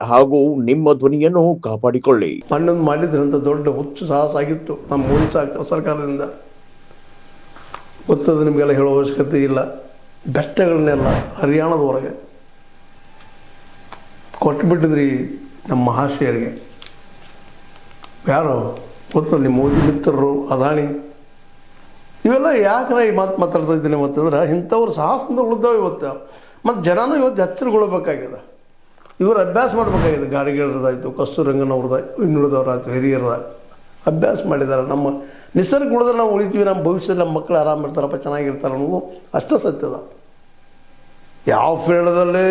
ಹಾಗೂ ನಿಮ್ಮ ಧ್ವನಿಯನ್ನು ಕಾಪಾಡಿಕೊಳ್ಳಿ. ಮಣ್ಣನ್ನು ಮಾಡಿದ್ರಂತ ದೊಡ್ಡ ಹುಚ್ಚು ಸಾಹಸ ಆಗಿತ್ತು ನಮ್ಮ ಮೋದಿ ಸರ್ಕಾರದಿಂದ. ಗೊತ್ತದ ನಿಮಗೆಲ್ಲ ಹೇಳೋ ಅವಶ್ಯಕತೆ ಇಲ್ಲ. ಬೆಟ್ಟಗಳನ್ನೆಲ್ಲ ಹರಿಯಾಣದವರೆಗೆ ಕೊಟ್ಟುಬಿಟ್ಟಿದ್ರಿ ನಮ್ಮ ಮಹಾಶಯರಿಗೆ. ಯಾರು ಗೊತ್ತಲ್ಲ, ಮೋದಿ ಮಿತ್ರರು, ಅದಾನಿ, ಇವೆಲ್ಲ ಯಾಕೆ ಈ ಮಾತು ಮಾತಾಡ್ತಾ ಇದ್ದೀನಿ ಅಂತಂದ್ರೆ ಇಂಥವ್ರು ಸಾಹಸದಿಂದ ಉಳಿದಾವೆ ಇವತ್ತು. ಮತ್ತು ಜನನೂ ಇವತ್ತು ಎಚ್ಚರಗೊಳ್ಬೇಕಾಗಿದೆ. ಇವರು ಅಭ್ಯಾಸ ಮಾಡಬೇಕಾಗಿದೆ. ಗಾಡಿಗಳದಾಯಿತು, ಕಸ್ತೂರಂಗನವ್ರದ, ಇನ್ನುಳಿದವರಾಯ್ತು, ಹಿರಿಯರದ ಅಭ್ಯಾಸ ಮಾಡಿದ್ದಾರೆ. ನಮ್ಮ ನಿಸರ್ಗ ಉಳಿದ್ರೆ ನಾವು ಉಳಿತೀವಿ, ನಮ್ಮ ಭವಿಷ್ಯದಲ್ಲಿ ನಮ್ಮ ಮಕ್ಕಳು ಆರಾಮಿರ್ತಾರಪ್ಪ, ಚೆನ್ನಾಗಿರ್ತಾರೆ ಅನ್ನೋದು ಅಷ್ಟೇ ಸತ್ಯದ. ಯಾವ ಫೀಲ್ಡಲ್ಲೇ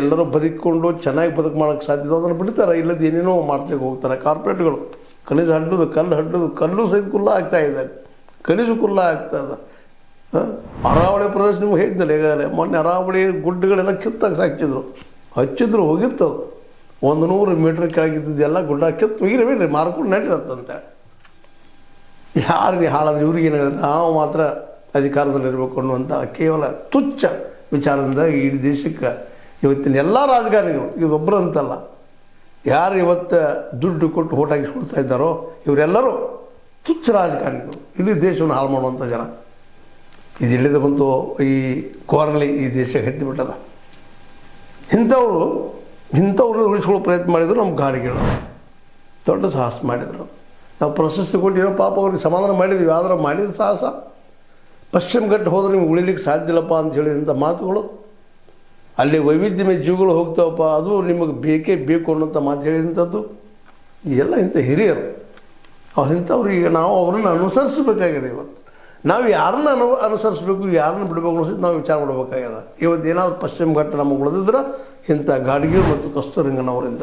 ಎಲ್ಲರೂ ಬದುಕಿಕೊಂಡು ಚೆನ್ನಾಗಿ ಬದುಕು ಮಾಡೋಕ್ಕೆ ಸಾಧ್ಯದ ಅದನ್ನು ಬಿಡ್ತಾರೆ, ಇಲ್ಲದ ಏನೇನೋ ಮಾಡ್ಲಿಕ್ಕೆ ಹೋಗ್ತಾರೆ. ಕಾರ್ಪೊರೇಟ್ಗಳು ಖನಿಜ ಹಡ್ಡೋದು, ಕಲ್ಲು ಸಹಿತ ಕುಲ್ಲ ಆಗ್ತಾಯಿದೆ, ಖನಿಜು ಕುಲ್ಲ ಆಗ್ತಾಯಿದೆ. ಅರಾವಳಿ ಪ್ರದೇಶ ನಿಮ್ಗೆ ಹೇಳಿದ್ನಲ್ಲ ಈಗಾಗಲೇ, ಮೊನ್ನೆ ಅರಾವಳಿ ಗುಡ್ಡಗಳೆಲ್ಲ ಕಿತ್ತಾಗಿ ಹಚ್ಚಿದ್ರು ಹೋಗಿರ್ತದೆ. 100 ಮೀಟ್ರ್ ಕೆಳಗಿದ್ದೆಲ್ಲ ಗುಡ್ಡ ಕಿತ್ತು ಹೋಗಿರಬೇಡ್ರಿ, ಮಾರ್ಕೊಂಡು ನಡಿರತ್ತಂತೆ. ಯಾರಿಗೆ ಹಾಳಾದ್ರೆ ಇವ್ರಿಗೆ ಏನಾದ್ರೆ ನಾವು ಮಾತ್ರ ಅಧಿಕಾರದಲ್ಲಿರಬೇಕು ಅನ್ನುವಂಥ ಕೇವಲ ತುಚ್ಛ ವಿಚಾರದಿಂದ ಇಡೀ ದೇಶಕ್ಕೆ ಇವತ್ತಿನ ಎಲ್ಲ ರಾಜಕಾರಣಿಗಳು, ಇವೊಬ್ಬರು ಅಂತಲ್ಲ, ಯಾರು ಇವತ್ತು ದುಡ್ಡು ಕೊಟ್ಟು ಓಟ್ ಹಾಕಿಸ್ಕೊಡ್ತಾ ಇದ್ದಾರೋ ಇವರೆಲ್ಲರೂ ತುಚ್ಛ ರಾಜಕಾರಣಿಗಳು, ಇಡೀ ದೇಶವನ್ನು ಹಾಳು ಮಾಡುವಂಥ ಜನ. ಇದು ಇಳಿದು ಬಂತು ಈ ಕೋರಲಿ ಈ ದೇಶಕ್ಕೆ ಎತ್ತಿಬಿಟ್ಟದ. ಇಂಥವ್ರು ಉಳಿಸ್ಕೊಳ್ಳೋ ಪ್ರಯತ್ನ ಮಾಡಿದ್ರು. ನಮ್ಮ ಗಾಡಿಗಳು ದೊಡ್ಡ ಸಾಹಸ ಮಾಡಿದರು. ನಾವು ಪ್ರಶಸ್ತಿ ಕೊಟ್ಟಿರೋ ಪಾಪ ಅವ್ರಿಗೆ ಸಮಾಧಾನ ಮಾಡಿದ್ವಿ. ಆದ್ರೆ ಮಾಡಿದ ಸಾಹಸ ಪಶ್ಚಿಮ ಘಟ್ಟ ಹೋದ್ರೆ ನಿಮ್ಗೆ ಉಳಿಲಿಕ್ಕೆ ಸಾಧ್ಯ ಇಲ್ಲಪ್ಪ ಅಂತ ಹೇಳಿದಂಥ ಮಾತುಗಳು, ಅಲ್ಲಿ ವೈವಿಧ್ಯಮಯ ಜೀವಗಳು ಹೋಗ್ತಾವಪ್ಪ, ಅದು ನಿಮಗೆ ಬೇಕೇ ಬೇಕು ಅನ್ನೋಂಥ ಮಾತು ಹೇಳಿದಂಥದ್ದು, ಎಲ್ಲ ಇಂಥ ಹಿರಿಯರು. ಇಂಥವ್ರಿಗೆ ನಾವು ಅವ್ರನ್ನ ಅನುಸರಿಸಬೇಕಾಗಿದೆ. ಇವತ್ತು ನಾವು ಯಾರನ್ನ ಅನುಸರಿಸಬೇಕು, ಯಾರನ್ನ ಬಿಡಬೇಕು ಅನ್ನೋದು ನಾವು ವಿಚಾರ ಮಾಡಬೇಕಾಗ್ಯದ. ಇವತ್ತು ಏನಾದರೂ ಪಶ್ಚಿಮ ಘಟ್ಟ ನಮಗೆ ಉಳಿದಿದ್ರೆ ಇಂಥ ಗಾಡ್ಗೀಳ್ ಮತ್ತು ಕಸ್ತೂರಂಗನವರಿಂದ,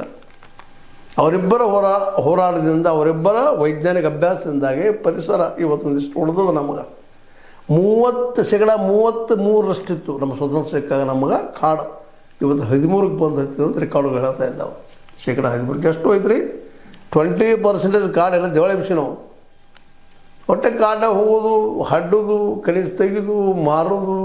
ಅವರಿಬ್ಬರ ಹೋರಾಟದಿಂದ, ಅವರಿಬ್ಬರ ವೈಜ್ಞಾನಿಕ ಅಭ್ಯಾಸದಿಂದಾಗಿ ಪರಿಸರ ಇವತ್ತೊಂದಿಷ್ಟು ಉಳಿದದ. ನಮಗೆ 33% ನಮ್ಮ ಸ್ವತಂತ್ರ ಸಿಕ್ಕಾಗ ನಮಗೆ ಕಾಡು. ಇವತ್ತು 13ಕ್ಕೆ ಬಂದು ಅಂತ ರೆಕಾರ್ಡುಗಳು ಹೇಳ್ತಾ ಇದ್ದಾವೆ. 13% ಎಷ್ಟು ಹೋಯ್ತು ರೀ? 20% ಕಾಡೆಲ್ಲ ದೇವಳೆ ಬಿಸಿ ನಾವು. ಹೊಟ್ಟೆ ಕಾಡ ಹೋಗೋದು, ಹಡ್ಡೋದು, ಕನೀಸ್ ತೆಗೆದು ಮಾರೋದು,